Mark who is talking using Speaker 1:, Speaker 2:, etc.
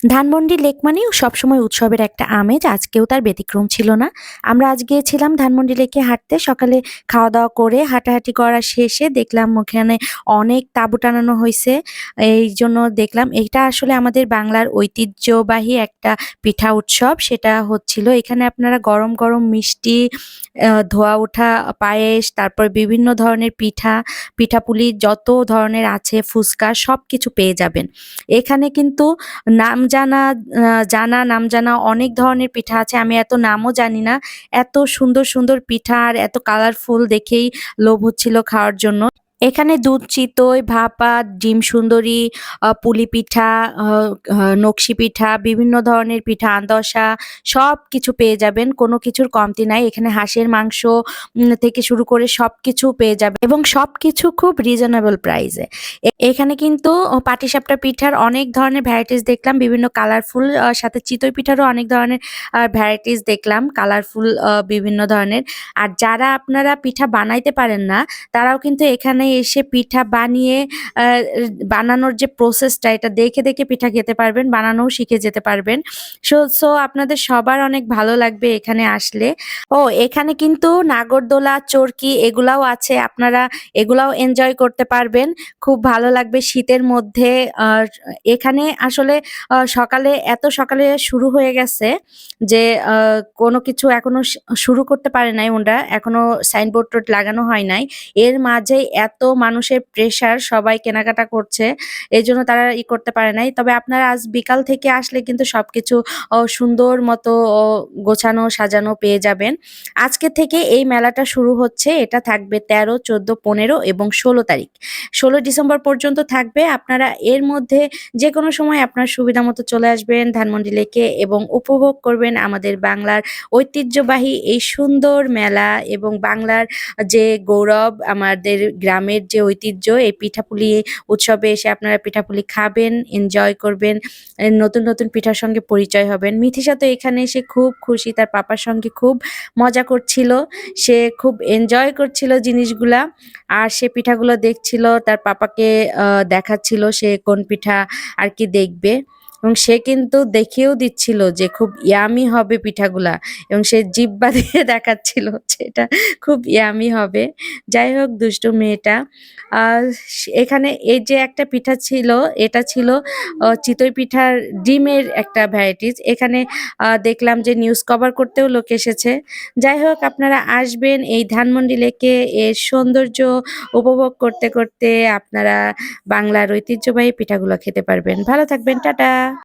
Speaker 1: Dhanmondi lake মানেও সবসময় উৎসবের একটা আমেজ, আজকেও তার ব্যতিক্রম ছিল না। আমরা আজ গিয়েছিলাম ধানমন্ডি লেকে হাঁটতে। সকালে খাওয়া-দাওয়া করে হাঁটাহাঁটি করা শেষে দেখলাম ওখানে অনেক তাঁবু টানানো হইছে। এইজন্য দেখলাম এইটা আসলে আমাদের বাংলার ঐতিহ্যবাহী একটা পিঠা উৎসব। সেটা হচ্ছিল। এখানে আপনারা গরম, গরম মিষ্টি, ধোয়া ওঠা পায়েস, তারপর বিভিন্ন ধরনের পিঠা, পিঠাপুলি যত ধরনের আছে, ফুচকা সবকিছু পেয়ে যাবেন। এখানে কিন্তু নাম জানা নাম জানা অনেক ধরনের পিঠা আছে। আমি এত নামও জানি না। এত সুন্দর, সুন্দর পিঠা আর এত কালারফুল দেখেই লোভ হচ্ছিল খাওয়ার জন্য। এখানে দুধ চিতই, ভাপা, ডিম সুন্দরী, পুলি পিঠা, আ আ নকশি পিঠা, বিভিন্ন ধরনের পিঠা, আন্দশা সবকিছু পেয়ে যাবেন। কোনো কিছুর কমতি নাই। এখানে হাঁসের মাংস থেকে শুরু করে সবকিছু পেয়ে যাবেন এবং সবকিছু খুব রিজনেবল প্রাইস এ। এখানে কিন্তু পাটিসাপটা পিঠার অনেক ধরনের ভ্যারাইটিস দেখলাম। বিভিন্ন কালারফুল, সাথে চিতই পিঠারও অনেক ধরনের ভ্যারাইটিস দেখলাম। কালারফুল বিভিন্ন ধরনের। আর যারা আপনারা পিঠা বানাইতে পারেন না, তারাও কিন্তু এখানে এসে পিঠা বানিয়ে আ বানানোর যে প্রসেসটা এটা দেখে, দেখে পিঠা খেতে পারবেন, বানানোও শিখে যেতে পারবেন। সো আপনাদের সবার অনেক ভালো লাগবে এখানে আসলে। এখানে কিন্তু নাগরদোলা, চরকি এগুলাও আছে। আপনারা এগুলাও এনজয় করতে পারবেন। খুব ভালো লাগবে শীতের মধ্যে। এখানে আসলে সকালে এত সকালে শুরু হয়ে গেছে যে আ কোনো কিছু এখনো শুরু করতে পারে নাই ওনরা। এখনো সাইনবোর্ড-টোর্ড লাগানো হয় নাই। এর মাঝেই এত মানুষের প্রেশার, সবাই কেনাকাটা করছে। এজন্য তারা করতে পারে নাই। তবে আপনারা আজ বিকাল থেকে আসলে কিন্তু সবকিছু সুন্দর মতো গোছানো সাজানো পেয়ে যাবেন। আজকে থেকে এই মেলাটা শুরু হচ্ছে। এটা থাকবে ১৩, ১৪, ১৫ এবং ১৬ তারিখ। ১৬ ডিসেম্বর পর্যন্ত থাকবে। আপনারা এর মধ্যে যেকোনো সময় আপনার সুবিধা মতো চলে আসবেন ধানমন্ডি লেকে এবং উপভোগ করবেন আমাদের বাংলার ঐতিহ্যবাহী এই সুন্দর মেলা এবং বাংলার যে গৌরব, আমাদের গ্রামের যে ঐতিহ্য, এই পিঠাপুলি উৎসবে এসে আপনারা পিঠাপুলি খাবেন, এনজয় করবেন। নতুন, নতুন পিঠার সঙ্গে পরিচয় হবেন। মিথিশা তো এখানে এসে খুব খুশি, তার পাপার সঙ্গে খুব মজা করছিল। সে খুব এনজয় করছিল জিনিসগুলা। আর সে পিঠাগুলো দেখছিল, তার পাপাকে দেখাচ্ছিল সে কোন পিঠা আর কি দেখবে। এবং সে কিন্তু দেখিয়েও দিচ্ছিল যে খুব ইয়াম্মি হবে পিঠাগুলা এবং সে জিহ্বা দিয়ে দেখাচ্ছিল যে এটা খুব ইয়াম্মি হবে। যাই হোক দুষ্টু মেয়েটা। আর এখানে এই যে একটা পিঠা ছিল, এটা ছিল চিতই পিঠার ডিমের একটা ভ্যারাইটিস। এখানে দেখলাম যে নিউজ কভার করতেও লোক এসেছে। যাই হোক আপনারা আসবেন এই ধানমন্ডি লেকে, এর সৌন্দর্য উপভোগ করতে, করতে আপনারা বাংলার ঐতিহ্যবাহী পিঠাগুলো খেতে পারবেন। ভালো থাকবেন। টাটা।